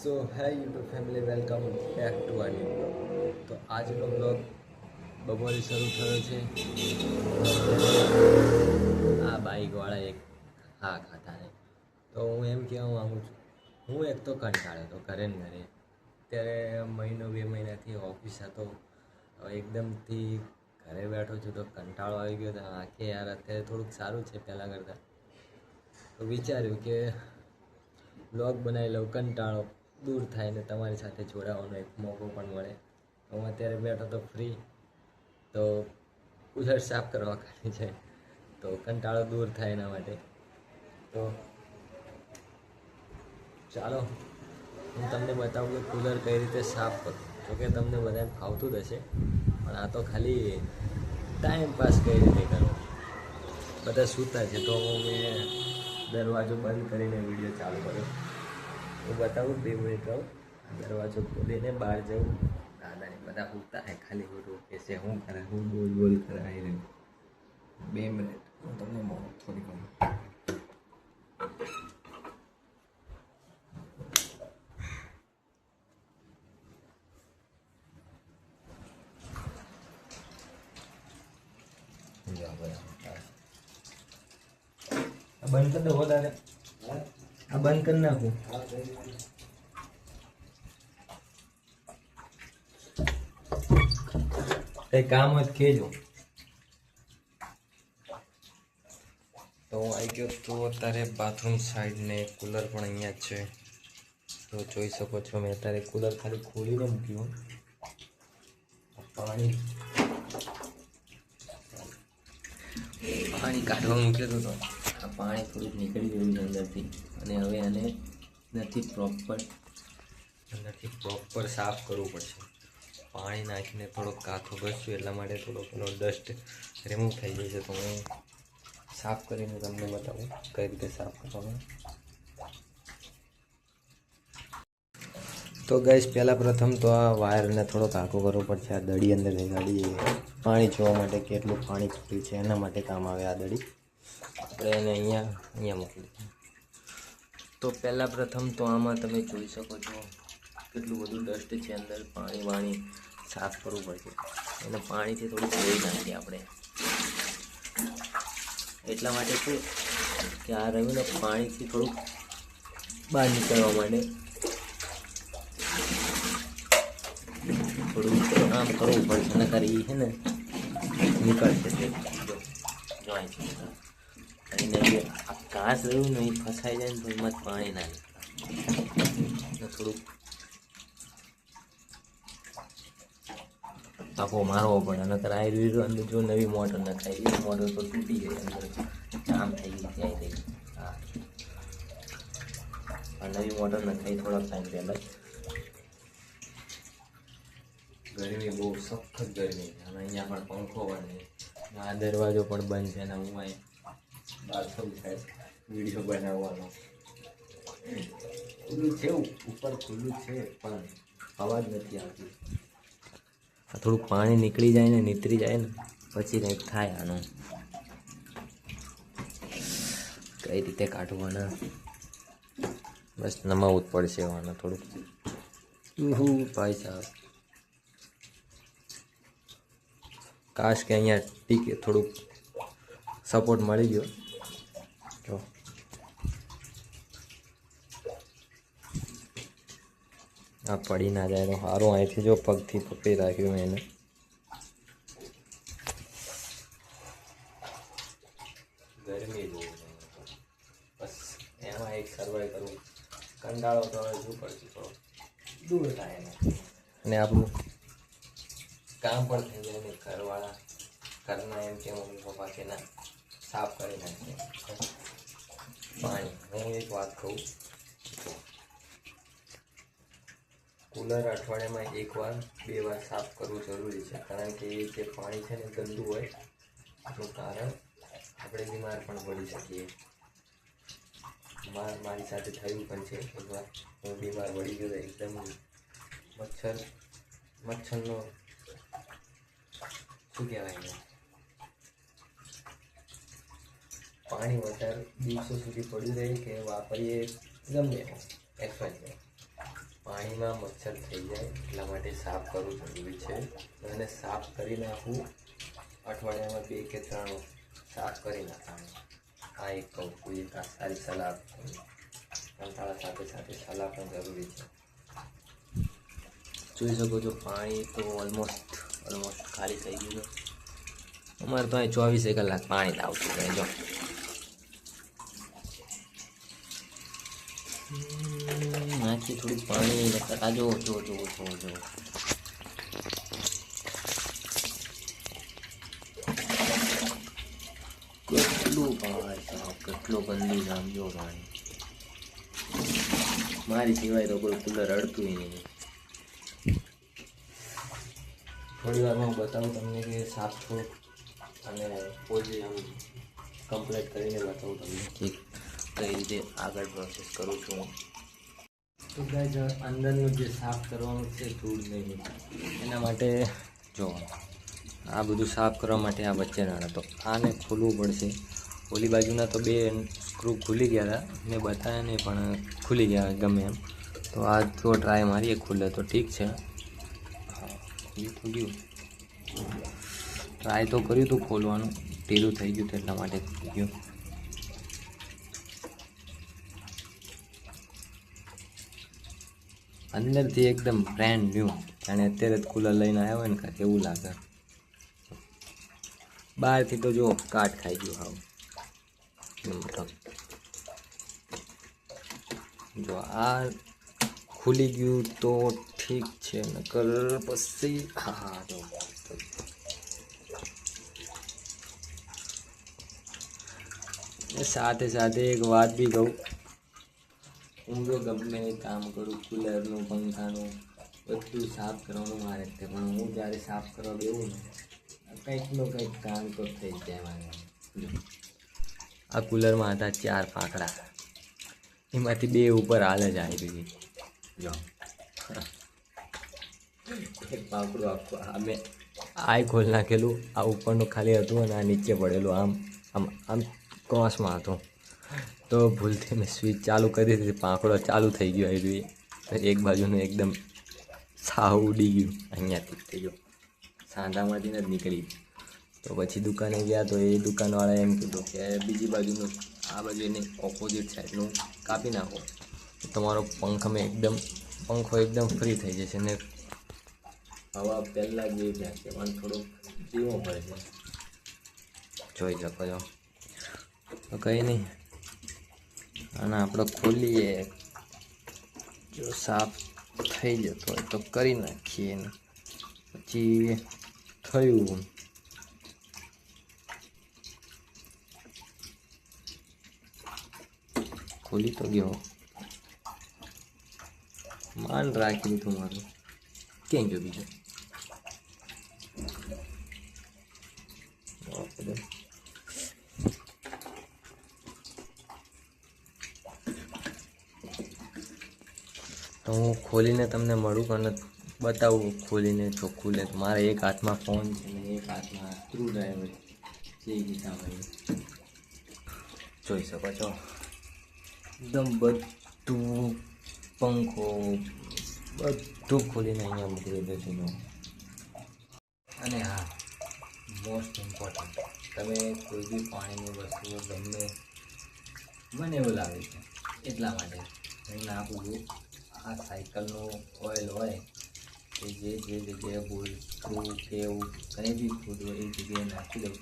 So hi YouTube family, welcome back to our new blog. તો આજનો blog બપોરે શરૂ થયો છે. આ બાઈકવાળા એક હા ખાતા ને તો હું એમ કહેવા માગું છું, હું એક તો કંટાળ્યો હતો ઘરે ને ઘરે. અત્યારે મહિનો 2 મહિનાથી ઓફિસ હતો, હવે એકદમથી ઘરે બેઠો છું તો કંટાળો આવી ગયો હતો. આખે યાર અત્યારે થોડુંક સારું છે પહેલાં કરતાં. તો વિચાર્યું કે બ્લોગ બનાવી લઉં, કંટાળો દૂર થાય ને તમારી સાથે જોડાવાનો એક મોકો પણ મળે. હું અત્યારે બેઠો તો ફ્રી, તો કુલર સાફ કરવા કાઢી છે તો કંટાળો દૂર થાય એના માટે. તો ચાલો હું તમને બતાવું કે કુલર કઈ રીતે સાફ કરું. જોકે તમને બધાને ફાવતું જ હશે, પણ આ તો ખાલી ટાઈમ પાસ કઈ રીતે કરવો. બધા સૂતા છે તો મેં દરવાજો બંધ કરીને વિડીયો ચાલુ કર્યો. હું બતાવું 2 મિનિટ રહું, દરવાજો ખોલીને બહાર જાઉં. દાદાને બધા સૂતા હે, ખાલી ખોટું કે છે હું કરે, હું બોલ કરાવી રહ્યું. 2 મિનિટ હું તમને મળું થોડી ઘણી. બંધ કરી દો દાદા, આ બંધ કરી નાખું. કઈ કામ જ કેજો. તો હું આવી ગયો તો અત્યારે બાથરૂમ સાઈડ ને કુલર પણ અહીંયા જ છે. તો જોઈ શકો છો મેં અત્યારે કુલર ખાલી ખોલીને મૂક્યું. પાણી કાઢવા મૂક્યું હતું તો આ પાણી થોડુંક નીકળી ગયું છે અંદરથી, અને હવે આને અંદરથી પ્રોપર સાફ કરવું પડશે. પાણી નાખીને થોડોક કાથો ઘસશું એટલા માટે થોડોક એનો ડસ્ટ રિમૂવ થઈ જાય છે. તો હું સાફ કરીને તમને બતાવું કઈ રીતે સાફ કરવાનું. તો ગાઈસ પહેલાં પ્રથમ તો આ વાયરને થોડોક આખો કરવો પડશે. આ દડી અંદર ગાડી પાણી જોવા માટે કેટલું પાણી ખુલ્યું છે એના માટે કામ આવે આ દડી. આપણે એને અહીંયા મૂકી દઈએ. તો પહેલાં પ્રથમ તો આમાં તમે જોઈ શકો છો કેટલું બધું ડસ્ટ છે અંદર. પાણી સાફ કરવું પડશે. એને પાણીથી થોડુંક ધોઈ નાખીએ આપણે. એટલા માટે છે કે આ રમીને પાણીથી થોડુંક બહાર નીકળવા માટે થોડું આમ કરવું પડશે, ને કરી છે ને નીકળશે તે જોઈ છે. અને આ ઘાસ રહ્યું ને એ ફસાઈ જાય ને તો એમાં જ પાણી ના નીકળે. થોડુંક તાકો મારવો પડે, નકર આવી રહ્યું અંદર જો નવી મોટર નખાઈ, એ મોટર તો તૂટી ગઈ, અંદર જામ થઈ ગઈ ત્યાં થઈ. હા, નવી મોટર નખાઈ થોડાક ટાઈમ પહેલાં. ગરમી બહુ સખત ગરમી છે, અને અહીંયા પણ પંખો પણ નહીં. આ દરવાજો પણ બંધ છે ને હું અહીં બાથરૂમ સાઈડ વિડીયો બનાવવાનો. ખુલ્લું છે, ઉપર ખુલ્લું છે પણ અવાજ નથી આવતી. થોડુંક પાણી નીકળી જાય ને નીતરી જાય ને પછી કંઈક થાય આનું. કઈ રીતે કાઢવાના, બસ નમાવું જ પડશે આને થોડુંક. ભાઈ સાહેબ, કાશ કે અહીંયા ટીકે થોડુંક સપોર્ટ મળી ગયો. જો આ પડી ના જાય તો સારું. અહીંથી જો પગથી પકડી રાખ્યું એને. ગરમી બહુ બસ એમાં એક સર્વાઈવ કરવું. કંટાળો તો હવે શું પડશે, થોડો દૂર થાય એને, અને આપણું કામ પણ થઈ જાય ને. ઘરના એમ કે મમ્મી પપ્પા કે ના સાફ કરી નાખીએ. પાણી હું એક વાત કહું, કુલર અઠવાડિયામાં 1 વાર 2 વાર સાફ કરવું જરૂરી છે. કારણ કે એ જે પાણી છે ને ગંદુ હોય, એનું કારણ આપણે બીમાર પણ પડી શકીએ. મારી સાથે થયું પણ છે એકવાર. હું બીમાર પડી ગયો એકદમ. મચ્છરનો શું કહેવાય ને, પાણી વધારે દિવસો સુધી પડ્યું રહે કે વાપરીએ ગમે XYZ, પાણીમાં મચ્છર થઈ જાય એટલા માટે સાફ કરવું જરૂરી છે અને સાફ કરી નાખવું અઠવાડિયામાં 2 કે 3 સાફ કરી નાખવાનું. આ એક કહું કોઈ એક સારી સલાહ કંટાળા સાથે સાથે સલાહ પણ જરૂરી છે. જોઈ શકો છો પાણી તો ઓલમોસ્ટ ખાલી થઈ ગયું છે. અમારે તો અહીં 24 કલાક પાણી જ આવતું રહે. જો નાખી થોડું પાણી આ જો કેટલું ભાઈ સાહેબ, કેટલો ગંદુ જામ જો પાણી. મારી સિવાય તો કોઈ કુલર અડતું નહીં. થોડી વારમાં હું બતાવું તમને કે સાફ થોડું અને પોઝી આમ કમ્પ્લીટ કરીને બતાવું તમને કે કઈ રીતે આગળ પ્રોસેસ કરું છું. તો ગાઈઝ અંદરનું જે સાફ કરવાનું છે ધૂળ નહીં એના માટે જો આ બધું સાફ કરવા માટે આ વચ્ચે ના તો આને ખોલવું પડશે. ઓલી બાજુના તો 2 સ્ક્રૂ ખુલી ગયા હતા, મેં બતાવ્યા નહીં પણ ખુલી ગયા ગમે એમ. તો આ જો ટ્રાય મારીએ ખુલે તો ઠીક છે. હા ખુલી તો ગયું, ટ્રાય તો કર્યું હતું ખોલવાનું, ઢીલું થઈ ગયું એટલા માટે ખુલી ગયું. અંદરથી એકદમ બ્રાન્ડ ન્યૂ, જાણે અત્યારે જ કુલર લઈને આવ્યો હોય ને કાંઈક એવું લાગે. બહારથી તો જો કાટ ખાઈ ગયું હાવ. જો આ ખુલી ગયું તો ઠીક છે, નકર પછી હા જો સાથે સાથે એક વાત બી કહું, હું જો ગમે એ કામ કરું કુલરનું પંખાનું બધું સાફ કરવાનું મારે છે, પણ હું જ્યારે સાફ કરવા બેવું ને કંઈકનું કંઈક કામ તો થઈ જાય મારે. આ કુલરમાં હતા 4 પાંખડા, એમાંથી 2 ઉપર હાલ જ આવી ગઈ. જો એક પાંખડું આખું અમે આ ખોલ નાખેલું, આ ઉપરનું ખાલી હતું અને આ નીચે પડેલું આમ આમ આમ ક્રોસમાં હતું. તો ભૂલથી મેં સ્વિચ ચાલુ કરી દીધી, પાંખડો ચાલુ થઈ ગયો આવી તો એક બાજુનું એકદમ સાવ ઉડી ગયું અહીંયાથી થઈ ગયો, સાંધામાંથી જ નીકળી. તો પછી દુકાને ગયા તો એ દુકાનવાળાએ એમ કીધું કે બીજી બાજુનું આ બાજુ એની ઓપોઝિટ સાઈડનું કાપી નાખો તો તમારો પંખો એકદમ ફ્રી થઈ જશે ને હવા પહેલાં જેવી જશે પણ થોડુંક ધીમો પડે છે. જોઈ શકો છો. તો કંઈ નહીં, અને આપણે ખોલીએ, જો સાફ થઈ જતો હોય તો કરી નાખીએ ને પછી થયું ખોલી તો ગયો, માન રાખી દીધું મારું. ક્યાં ગયો બીજો? તો હું ખોલીને તમને મળું અને બતાવું ખોલીને જો ખુલે તો. મારે એક હાથમાં ફોન છે ને એક હાથમાં સ્ક્રૂ ડ્રાઈવર છે. જે ગીતાભાઈ જોઈ શકો છો એકદમ બધું પંખો બધું ખોલીને અહીંયા મૂકી દીધું છે. અને હા, મોસ્ટ ઇમ્પોર્ટન્ટ, તમે કોઈ બી પાણીની વસ્તુઓ ગમે મને એવું લાગે છે એટલા માટે હું નાખું છું. આ સાયકલનું ઓઇલ હોય કે જે જગ્યાએ બોલતું કે એવું કંઈ બી ખોટું હોય એ જગ્યાએ નાખી દઉં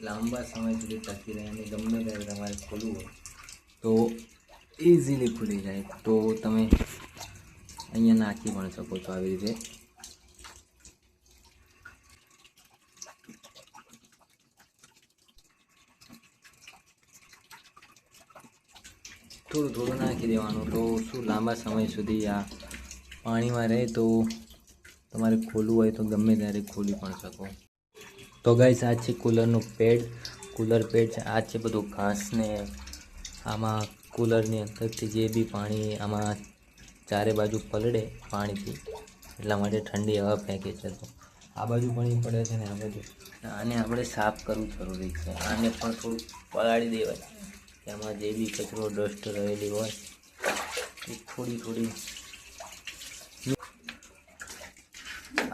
લાંબા સમય સુધી ટકી રહે અને ગમે ત્યારે તમારે ખોલવું હોય તો ઇઝીલી ખુલી જાય. તો તમે અહીંયા નાખી પણ શકો છો આવી રીતે. થોડું થોડું નાખી દેવાનું તો શું લાંબા સમય સુધી આ પાણીમાં રહે તો તમારે ખોલવું હોય તો ગમે ત્યારે ખોલી પણ શકો. તો ગાઈસ આ છે કુલરનું કુલર પેડ છે. આ છે બધું ઘાસને આમાં કુલરની અંદરથી જે બી પાણી આમાં ચારે બાજુ પલળે પાણીથી એટલા માટે ઠંડી હવા ફેંકે છે. તો આ બાજુ પાણી પડે છે ને આ બાજુ, આને આપણે સાફ કરવું જરૂરી છે. આને પણ થોડું પલાળી દેવાય, એમાં જે બી કચરો ડસ્ટ રહેલી હોય એ થોડી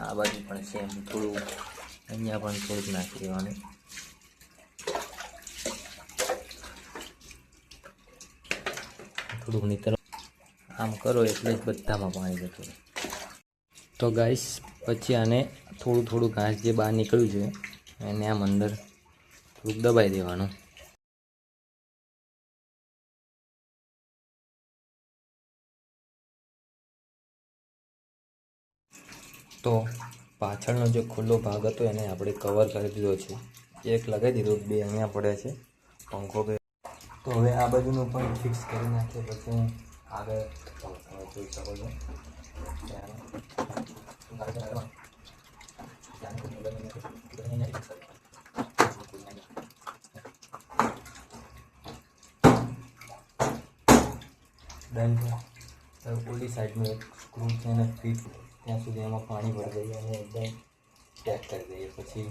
આ બાજુ પણ સેમ થોડું, અહીંયા પણ થોડુંક નાખી દેવાનું. થોડુંક નીતર આમ કરો એટલે જ બધામાં પાણી જતું રહે. તો ગાઈસ પછી આને થોડું થોડું ઘાસ જે બહાર નીકળ્યું છે એને આમ અંદર થોડુંક દબાઈ દેવાનું. તો પાછળનો જે ખુલ્લો ભાગ હતો એને આપણે કવર કરી દીધો છે. એક લગાવી દીધો, 2 અહીંયા પડે છે પંખો બે. તો હવે આ બાજુનું પણ ફિક્સ કરી નાખીએ પછી હું આગળ તમે જોઈ શકો છો. ડન છે. ઓલી સાઈડનું એક સ્ક્રૂ છે એને ફિટ ત્યાં સુધી એમાં પાણી ભરી દઈએ અને એકદમ પેક કરી દઈએ પછી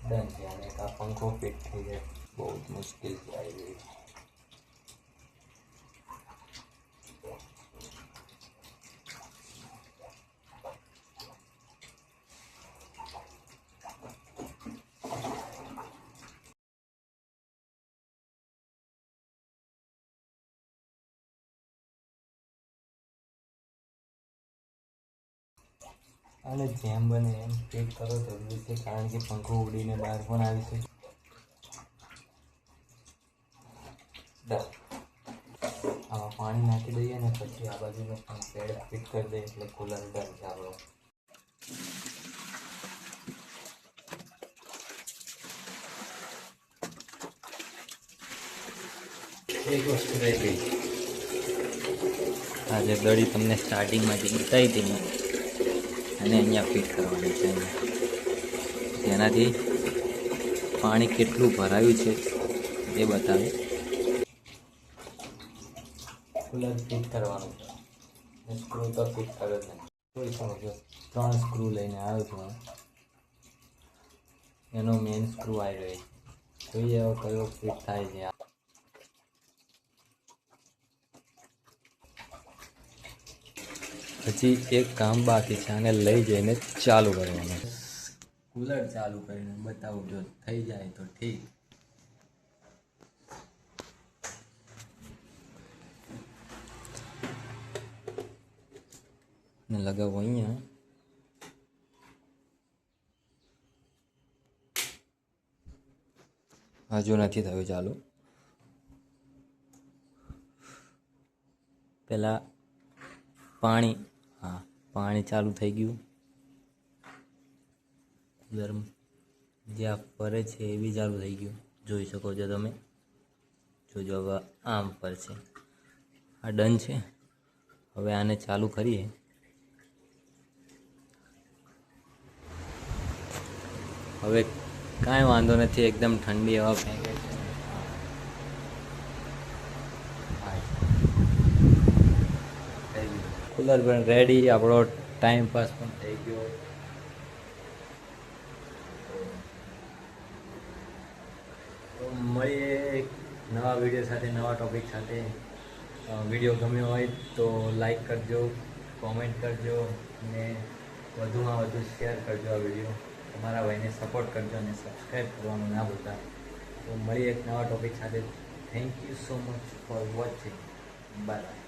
ડન છે. અને આ પંખો ફિટ થઈ જાય. બહુ જ મુશ્કેલથી આવી ગઈ. અને જેમ બને એમ ફિટ કરો જરૂરી છે, કારણ કે પંખો ઉડીને બહાર પણ આવી છે. આમાં પાણી નાખી દઈએ ને પછી આ બાજુનો પણ પેડ ફિટ કરી દઈએ એટલે કુલર ડન છે આપણો. એક વસ્તુ રહી ગઈ, આ જે દડી તમને સ્ટાર્ટિંગમાં જે બતાવી હતી ને અને અહીંયા ફિટ કરવાની છે. જેનાથી પાણી કેટલું ભરાયું છે એ બતાવે. કુલર ફિટ કરવાનું છે, સ્ક્રૂ તો ફિટ કરે જ નહીં. કોઈ સમજો 3 સ્ક્રૂ લઈને આવ્યો છું. એનો મેઇન સ્ક્રૂ આવી રહ્યો છે. જોઈએ હવે કયો ફિટ થાય છે. હજી એક કામ બાકી છે, આને લઈ જઈને ચાલુ કરવાનું. કુલર ચાલુ કરીને બતાવું, જો થઈ જાય તો ઠીક. ને લગાવો અહીંયા. હજુ નથી થયું ચાલુ. પહેલાં પાણી, હા પાણી ચાલુ થઈ ગયું. ગરમ જ્યાં ફરે છે એ બી ચાલુ થઈ ગયું, જોઈ શકો છો તમે. જોજો હવે આમ પર છે. આ ડન છે. હવે આને ચાલુ કરીએ. હવે કાંઈ વાંધો નથી, એકદમ ઠંડી હવા ફેંકે છે. કુલર પણ રેડી, આપણો ટાઈમ પાસ પણ થઈ ગયો. તો મળીએ એક નવા વિડીયો સાથે, નવા ટોપિક સાથે. વિડીયો ગમ્યો હોય તો લાઈક કરજો, કોમેન્ટ કરજો અને વધુમાં વધુ શેર કરજો આ વિડીયો. તમારા ભાઈને સપોર્ટ કરજો અને સબસ્ક્રાઈબ કરવાનું ના ભૂલતા. તો મળીએ એક નવા ટોપિક સાથે. Thank you so much for watching. By.